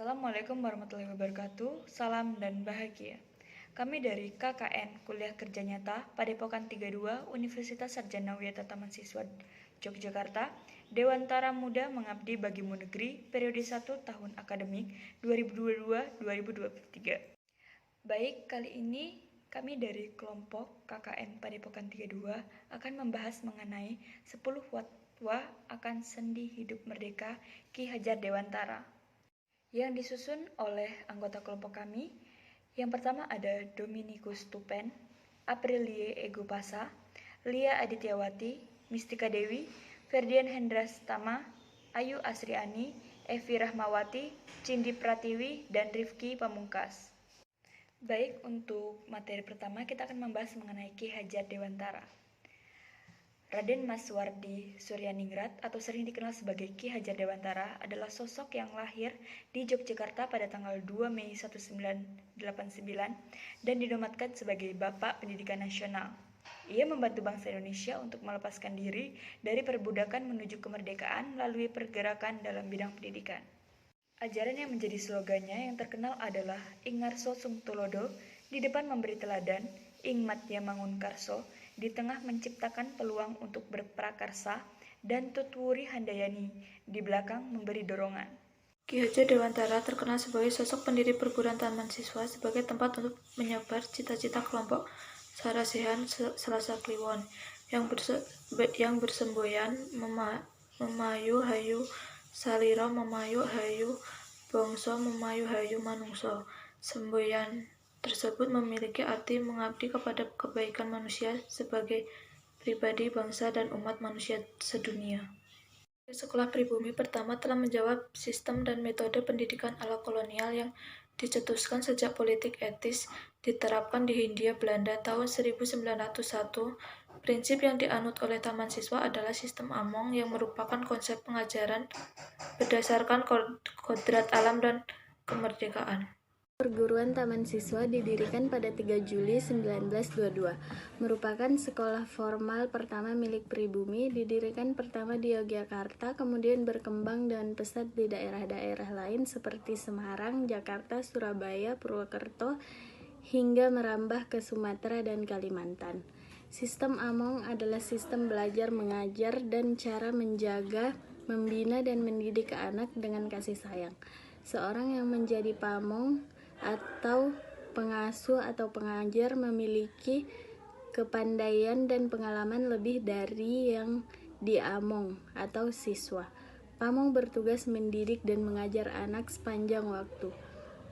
Assalamualaikum warahmatullahi wabarakatuh. Salam dan bahagia. Kami dari KKN Kuliah Kerja Nyata Padepokan 32 Universitas Sarjana Wiyata Taman Siswa Yogyakarta, Dewantara Muda Mengabdi Bagimu Negeri periode 1 tahun akademik 2022-2023. Baik, kali ini kami dari kelompok KKN Padepokan 32 akan membahas mengenai 10 fatwa akan sendi hidup merdeka Ki Hajar Dewantara yang disusun oleh anggota kelompok kami. Yang pertama ada Dominikus Tupen, Aprilie Egopasa, Lia Adityawati, Mistika Dewi, Ferdian Hendras Tama, Ayu Asriani, Evi Rahmawati, Cindi Pratiwi, dan Rifki Pamungkas. Baik, untuk materi pertama kita akan membahas mengenai Ki Hajar Dewantara. Raden Mas Wardi Suryaningrat atau sering dikenal sebagai Ki Hajar Dewantara adalah sosok yang lahir di Yogyakarta pada tanggal 2 Mei 1989 dan dinobatkan sebagai Bapak Pendidikan Nasional. Ia membantu bangsa Indonesia untuk melepaskan diri dari perbudakan menuju kemerdekaan melalui pergerakan dalam bidang pendidikan. Ajaran yang menjadi slogannya yang terkenal adalah Ing Ngarso Sung Tulodo, di depan memberi teladan, Ing Matya Mangun Karso, di tengah menciptakan peluang untuk berprakarsa, dan Tutwuri Handayani, di belakang memberi dorongan. Ki Hajar Dewantara terkenal sebagai sosok pendiri perguruan taman siswa sebagai tempat untuk menyebar cita-cita kelompok Sarasehan Selasa Kliwon yang bersemboyan memayu hayu salira memayu hayu bangsa memayu hayu manungso. Semboyan tersebut memiliki arti mengabdi kepada kebaikan manusia sebagai pribadi, bangsa, dan umat manusia sedunia. Sekolah pribumi pertama telah menjawab sistem dan metode pendidikan ala kolonial yang dicetuskan sejak politik etis diterapkan di Hindia Belanda tahun 1901. Prinsip yang dianut oleh Taman Siswa adalah sistem Among yang merupakan konsep pengajaran berdasarkan kodrat alam dan kemerdekaan. Perguruan Taman Siswa didirikan pada 3 Juli 1922, merupakan sekolah formal pertama milik pribumi, didirikan pertama di Yogyakarta, kemudian berkembang dengan pesat di daerah-daerah lain seperti Semarang, Jakarta, Surabaya, Purwokerto, hingga merambah ke Sumatera dan Kalimantan. Sistem Among adalah sistem belajar mengajar dan cara menjaga, membina, dan mendidik anak dengan kasih sayang. Seorang yang menjadi pamong atau pengasuh atau pengajar memiliki kepandaian dan pengalaman lebih dari yang diamong atau siswa. Pamong bertugas mendidik dan mengajar anak sepanjang waktu.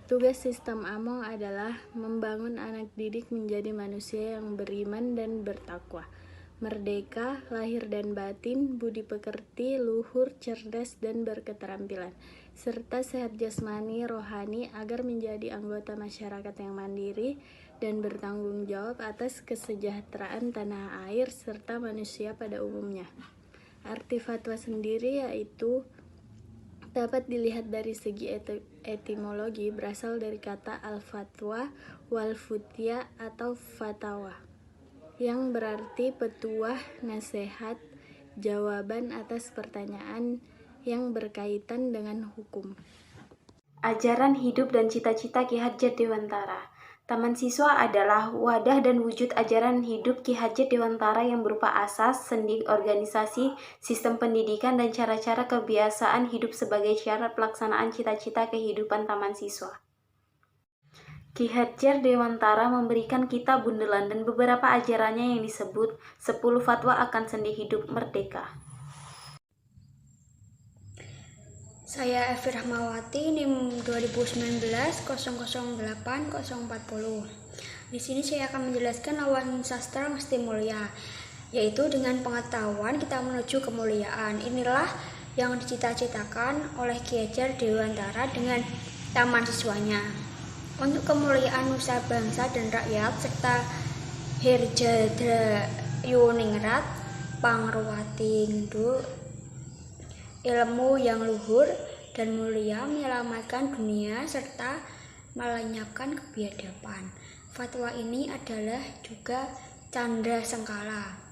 Tugas sistem Among adalah membangun anak didik menjadi manusia yang beriman dan bertakwa, merdeka, lahir dan batin, budi pekerti, luhur, cerdas, dan berketerampilan, serta sehat jasmani, rohani agar menjadi anggota masyarakat yang mandiri dan bertanggung jawab atas kesejahteraan tanah air serta manusia pada umumnya. Arti fatwa sendiri yaitu dapat dilihat dari segi etimologi, berasal dari kata al-fatwa wal-futya atau fatawa, yang berarti petuah, nasihat, jawaban atas pertanyaan yang berkaitan dengan hukum. Ajaran hidup dan cita-cita Ki Hajar Dewantara. Taman Siswa adalah wadah dan wujud ajaran hidup Ki Hajar Dewantara yang berupa asas, sendi organisasi, sistem pendidikan, dan cara-cara kebiasaan hidup sebagai syarat pelaksanaan cita-cita kehidupan Taman Siswa. Ki Hajar Dewantara memberikan kitab bundelan dan beberapa ajarannya yang disebut 10 fatwa akan sendi hidup merdeka. Saya Evi Rahmawati, NIM 2019 008040. Di sini saya akan menjelaskan lawan sastra mesti mulia, yaitu dengan pengetahuan kita menuju kemuliaan. Inilah yang dicita-citakan oleh Ki Hajar Dewantara dengan taman siswanya. Untuk kemuliaan nusa bangsa dan rakyat serta Hirjadayuningrat Pangruwati Ngenduk ilmu yang luhur dan mulia menyelamatkan dunia serta melenyapkan kebiadaban. Fatwa ini adalah juga candra sengkala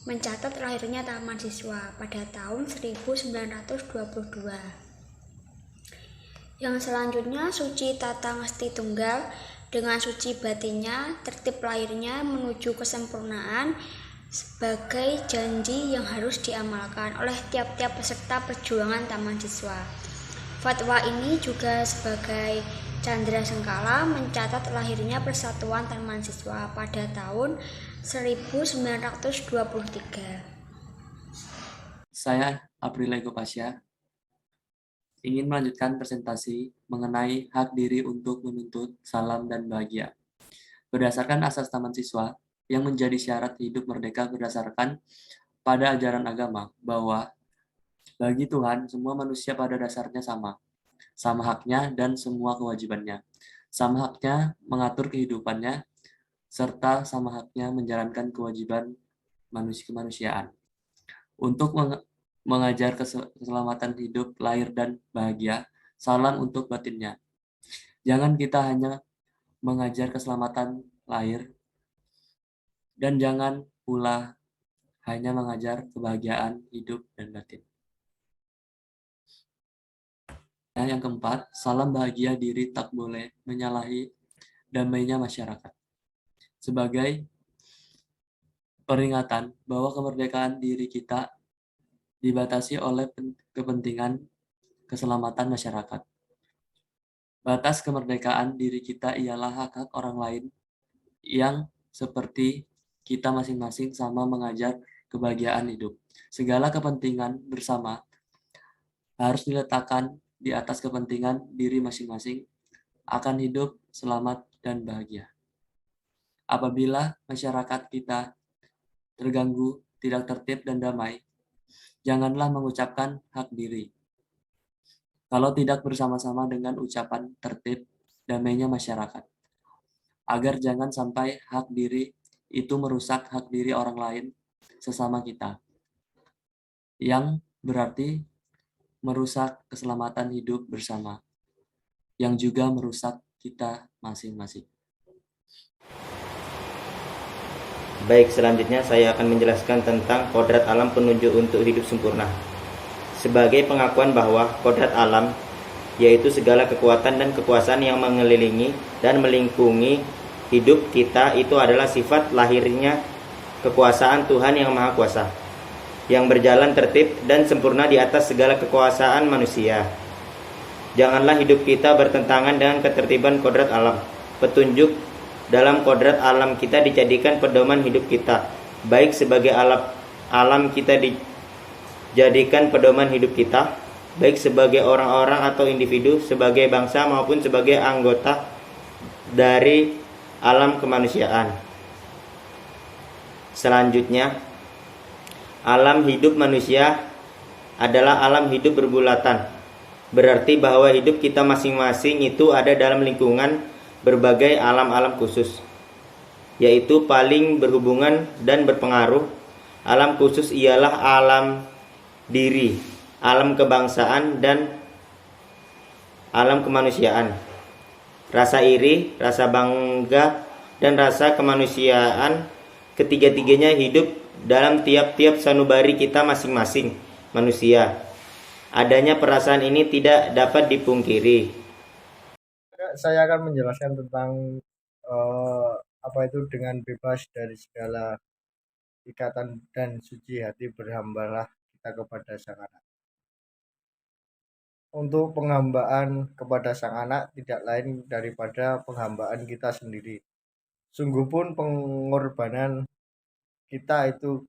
mencatat lahirnya Taman Siswa pada tahun 1922. Yang selanjutnya suci tata ngesti tunggal, dengan suci batinnya, tertib lahirnya menuju kesempurnaan sebagai janji yang harus diamalkan oleh tiap-tiap peserta perjuangan Taman Siswa. Fatwa ini juga sebagai candra sengkala mencatat lahirnya Persatuan Taman Siswa pada tahun 1923. Saya Aprile Gopasya ingin melanjutkan presentasi mengenai hak diri untuk menuntut salam dan bahagia. Berdasarkan asas Taman Siswa yang menjadi syarat hidup merdeka berdasarkan pada ajaran agama bahwa bagi Tuhan semua manusia pada dasarnya sama haknya dan semua kewajibannya. Sama haknya mengatur kehidupannya serta sama haknya menjalankan kewajiban kemanusiaan. Untuk mengajar keselamatan hidup, lahir, dan bahagia, salam untuk batinnya. Jangan kita hanya mengajar keselamatan lahir, dan jangan pula hanya mengajar kebahagiaan hidup dan batin. Nah, yang keempat, salam bahagia diri tak boleh menyalahi damainya masyarakat. Sebagai peringatan bahwa kemerdekaan diri kita dibatasi oleh kepentingan keselamatan masyarakat. Batas kemerdekaan diri kita ialah hak-hak orang lain yang seperti kita masing-masing sama mengajar kebahagiaan hidup. Segala kepentingan bersama harus diletakkan di atas kepentingan diri masing-masing akan hidup selamat dan bahagia. Apabila masyarakat kita terganggu, tidak tertib dan damai, janganlah mengucapkan hak diri. Kalau tidak bersama-sama dengan ucapan tertib, damainya masyarakat. Agar jangan sampai hak diri itu merusak hak diri orang lain sesama kita. Yang berarti merusak keselamatan hidup bersama. Yang juga merusak kita masing-masing. Baik, selanjutnya saya akan menjelaskan tentang kodrat alam penuju untuk hidup sempurna. Sebagai pengakuan bahwa kodrat alam, yaitu segala kekuatan dan kekuasaan yang mengelilingi dan melingkungi hidup kita, itu adalah sifat lahirnya kekuasaan Tuhan yang Maha Kuasa, yang berjalan tertib dan sempurna di atas segala kekuasaan manusia. Janganlah hidup kita bertentangan dengan ketertiban kodrat alam. Petunjuk dalam kodrat alam kita dijadikan pedoman hidup kita, baik sebagai alam kita dijadikan pedoman hidup kita, baik sebagai orang-orang atau individu, sebagai bangsa maupun sebagai anggota dari alam kemanusiaan. Selanjutnya, alam hidup manusia adalah alam hidup berbulatan. Berarti bahwa hidup kita masing-masing itu ada dalam lingkungan berbagai alam-alam khusus, yaitu paling berhubungan dan berpengaruh. Alam khusus ialah alam diri, alam kebangsaan, dan alam kemanusiaan. Rasa iri, rasa bangga, dan rasa kemanusiaan, ketiga-tiganya hidup dalam tiap-tiap sanubari kita masing-masing manusia. Adanya perasaan ini tidak dapat dipungkiri. Saya akan menjelaskan tentang apa itu dengan bebas dari segala ikatan dan suci hati berhambalah kita kepada Sang Anak. Untuk penghambaan kepada Sang Anak tidak lain daripada penghambaan kita sendiri. Sungguh pun pengorbanan kita itu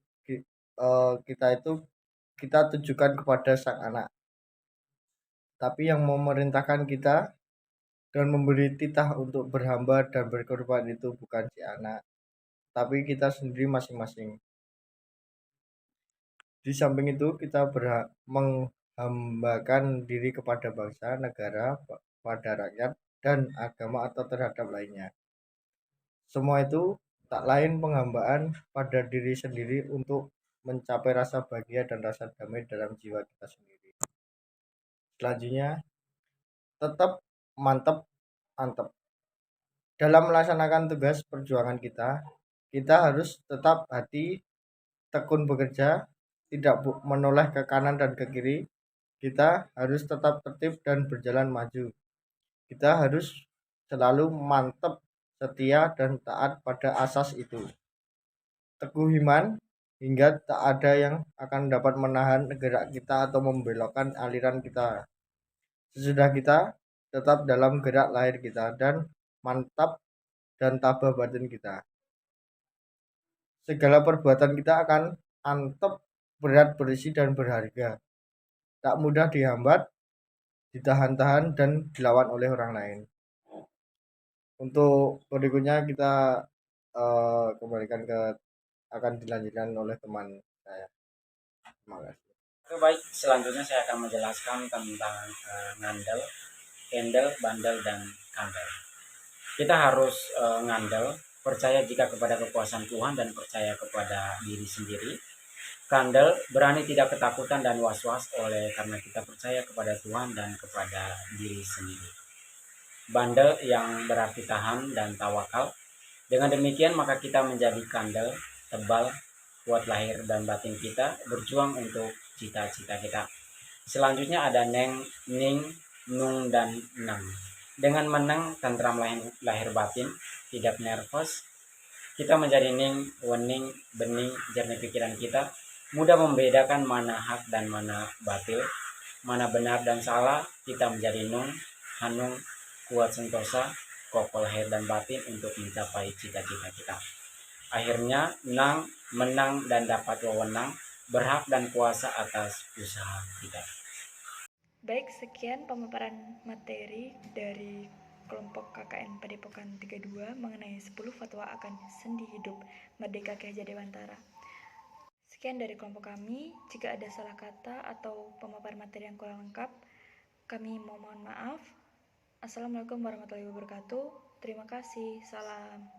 kita tujukan kepada Sang Anak. Tapi yang memerintahkan kita dan memberi titah untuk berhamba dan berkorban itu bukan si anak, tapi kita sendiri masing-masing. Di samping itu kita menghambakan diri kepada bangsa, negara, pada rakyat, dan agama atau terhadap lainnya. Semua itu tak lain penghambaan pada diri sendiri untuk mencapai rasa bahagia dan rasa damai dalam jiwa kita sendiri. Selanjutnya, tetap mantap dalam melaksanakan tugas perjuangan kita harus tetap hati tekun bekerja, tidak menoleh ke kanan dan ke kiri, Kita harus tetap tertib dan berjalan maju. Kita harus selalu mantap, setia, dan taat pada asas itu. Teguh iman hingga tak ada yang akan dapat menahan gerak kita atau membelokkan aliran kita. Sesudah kita tetap dalam gerak lahir kita dan mantap dan tabah batin kita. Segala perbuatan kita akan antep, berat, berisi, dan berharga. Tak mudah dihambat, ditahan-tahan, dan dilawan oleh orang lain. Untuk berikutnya kita kembalikan akan dilanjutkan oleh teman saya. Terima kasih. Oke, baik, selanjutnya saya akan menjelaskan tentang ngandel, kendel, bandel, dan kandel. Kita harus ngandel, percaya jika kepada kekuasaan Tuhan dan percaya kepada diri sendiri. Kandel, berani tidak ketakutan dan was-was oleh karena kita percaya kepada Tuhan dan kepada diri sendiri. Bandel yang berarti tahan dan tawakal. Dengan demikian maka kita menjadi kandel, tebal, kuat lahir dan batin kita, berjuang untuk cita-cita kita. Selanjutnya ada neng, ning, nung, dan neng. Dengan meneng, tentram lahir batin, tidak nervous. Kita menjadi ning, wening, bening, jernih pikiran kita, mudah membedakan mana hak dan mana batil, mana benar dan salah. Kita menjadi nung, hanung, kuat sentosa, kokoh lahir dan batin untuk mencapai cita-cita kita. Akhirnya, nang, menang dan dapat wewenang, berhak dan kuasa atas usaha kita. Baik, sekian pemaparan materi dari kelompok KKN Padepokan 32 mengenai 10 fatwa akan sendi hidup Merdeka Ki Hajar Dewantara. Sekian dari kelompok kami. Jika ada salah kata atau pemaparan materi yang kurang lengkap, kami mohon maaf. Assalamualaikum warahmatullahi wabarakatuh. Terima kasih. Salam.